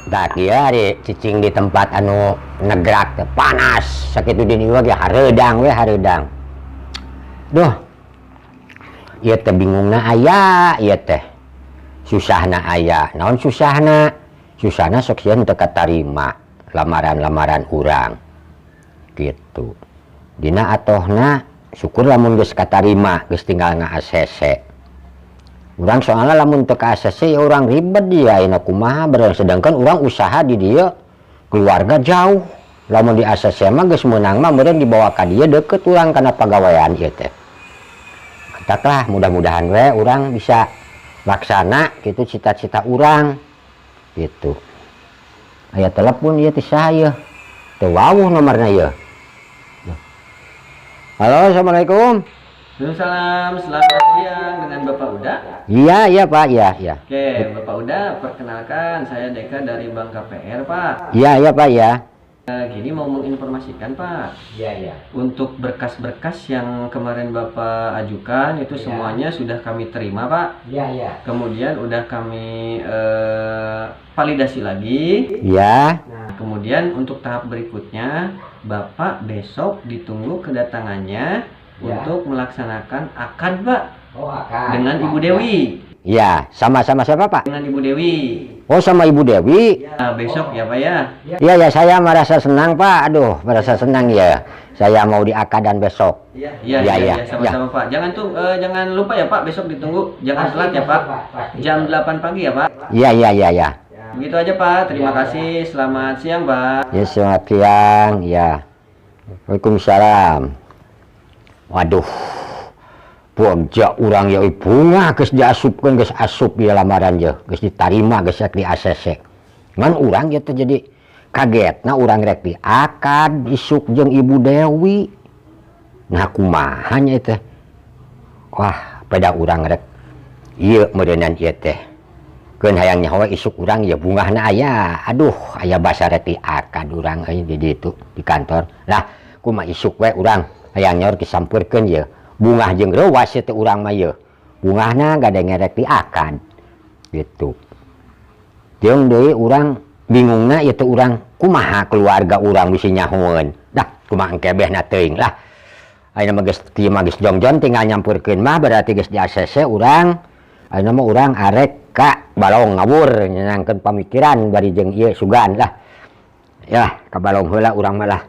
Tak ya di cicing di tempat anu negrak teh panas sakitu di ieu ge hareudang. Duh. Ieu teh bingungna aya ieu teh. Susahna aya. Naon susahna? Susahna sok sieun teu katarima lamaran-lamaran urang. Gitu. Dina atohna syukur lamun geus katarima, geus tinggal nga-ACC. Urang soalnya lamun teu ka ACC ya urang ribet dia ayeuna kumaha sedangkan urang usaha di dieu keluarga jauh. Lamun di ACC mah geus meunang mah meureun dibawa ka dieu deukeut urang kana pagawean ieu teh. Kataklah mudah-mudahan we urang bisa laksana kitu cita-cita urang gitu. Aya telepon ieu ti saya. Teu wawuh nomerna ieu. Halo, assalamualaikum. Waalaikumsalam, selamat siang dengan Bapak Uda. Iya Pak, iya. Oke, Bapak Uda, perkenalkan saya Deka dari Bank KPR, Pak. Iya Pak ya. Gini mau menginformasikan, Pak. Iya. Untuk berkas-berkas yang kemarin Bapak ajukan itu semuanya sudah kami terima, Pak. Iya. Kemudian udah kami validasi lagi. Iya. Nah, kemudian untuk tahap berikutnya, Bapak besok ditunggu kedatangannya untuk melaksanakan akad, Pak. Oh, akad. Dengan Ibu Dewi. Iya, sama-sama siapa Pak? Dengan Ibu Dewi. Oh, sama Ibu Dewi. Ya, besok ya Pak ya. Iya, saya merasa senang Pak. Aduh, merasa senang ya. Saya mau diakadan besok. Iya, sama-sama Pak. Jangan lupa ya Pak, besok ditunggu. Jangan telat ya Pak. Jam 8 pagi ya Pak. Iya. Begitu aja Pak. Terima kasih. Selamat siang Pak. Ya, selamat siang. Ya. Waalaikumsalam. Waduh. Pogja urang ya bunga geus diasupkeun geus asup ieu lamaran je, geus ditarima geus di ACC. Ngan urang ya teh jadi kagetna urang rek diakad isuk jeung Ibu Dewi. Nah kumaha nya teh? Wah, pada urang rek ieu meureunan ieu teh. Keun hayang nyaho isuk urang ya bungahna aya. Aduh, aya basa rek diakad urang euy di ditu di kantor. Lah, kumaha isuk we urang hayang nyaho disampurkeun ye. Bungah jeung reuwas teh urang mah ye. Bungahna gade ngerek diakad. Gitu. Jeung deui urang bingungna ieu teh urang kumaha keluarga urang bisi nyahoeun. Dah, kumaha engkebehna teuing lah. Ayeuna mah geus kieu mah geus jongjon tinggal nyampurkeun mah berarti geus di ACC urang. Ayeuna mah urang arek ka balong ngawur nyenangkeun pamikiran bari jeung ieu sugan lah. Ya, ka balong heula urang mah lah.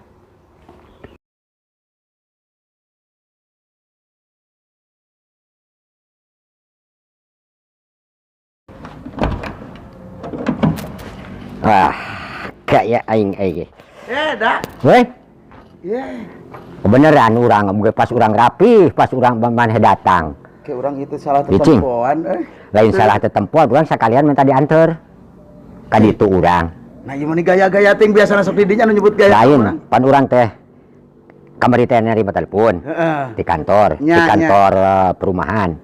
Wah, kayak aing ge. Dak. Weh, Ye. kebeneran urang pas urang rapi, pas urang maneh datang. Ke orang itu salah Cicing. tetempoan Lain salah tetempoan, urang sakalian minta dianter. Ka ditu urang. Nah, gimana gaya-gaya ting biasana sok di dinya nu nyebut gaya Lain, pan urang teh kamari teh nerima telepon di kantor, di kantor perumahan.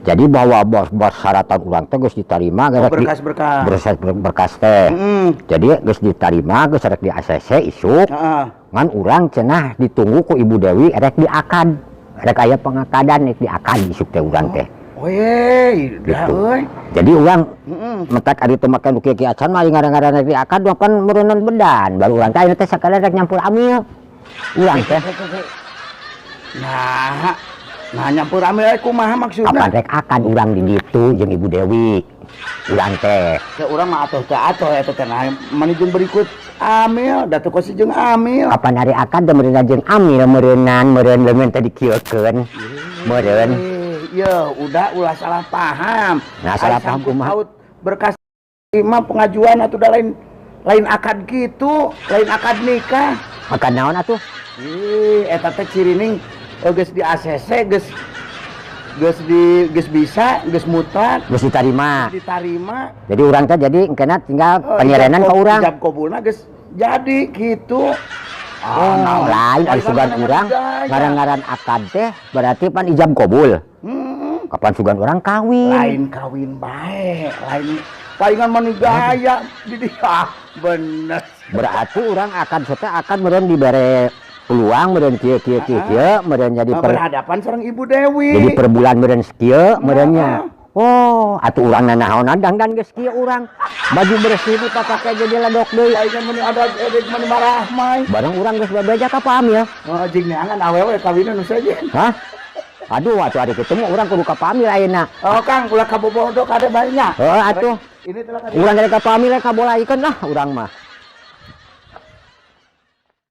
Jadi bahwa bos syaratan urang teh geus ditarima berkas teh. Jadi geus ditarima geus rek di ACC isuk. Ngan urang cenah ditunggu ku Ibu Dewi rek diakad. Rek aya pengakadan rek diakad isuk teh urang teh. Oh ye, da euy. Jadi urang mentak ari teu make nu kieu acan mah ngaran-ngaran rek diakad kan meureunun bedan. Baru urang teh ayeuna teh sakalian rek nyampur amil. Urang teh. Nah nyampur amil kumaha maksudna? Kapan rek akad urang di ditu jeung Ibu Dewi. Urang teh. Ke urang mah atoh eta teh nah manijun berikut amil, datu kosi jeung amil. Kapan hari akad da meureunna jeung amil meureun leungeun teh dikieulkeun. Meureun. Ya, udah ulah salah paham. Nah, salah paham kumaha? Berkas mah pengajuan atuh da lain akad gitu, lain akad nikah. Akad naon atuh? Eta teh cirining geus di ACC geus bisa geus mutlak Geus ditarima. Jadi urang teh jadi engkeuna tinggal penyerenan ka urang. Ijab kabulna geus jadi gitu. Lain ari sugan urang ngaran-ngaran akad teh berarti pan ijab kabul. Kapan sugan urang kawin? Lain kawin bae, lain palingan mani gaya di dia. Bener. Berarti urang akan meureun dibere peluang meureun kieu meureun jadi berhadapan sareng Ibu Dewi. Jadi per bulan meureun sakieu meureunnya. Oh, atuh urang nanaon dan geus kieu urang. Baju bersih nu pakai jadi ledok deui. Ayeuna mun ada edek mun marah mah. Bareng urang geus babeja ka pamil. Oh, jeung neangan awewe kawinan nu sejen. Hah? Aduh, atuh ari ketemu urang kudu ka pamil ayeuna. Oh, Kang, ulah kabobodo kada bae nya. Heeh, atuh. Ini telah Urang dari ka pamil ka bolaikeun lah urang mah.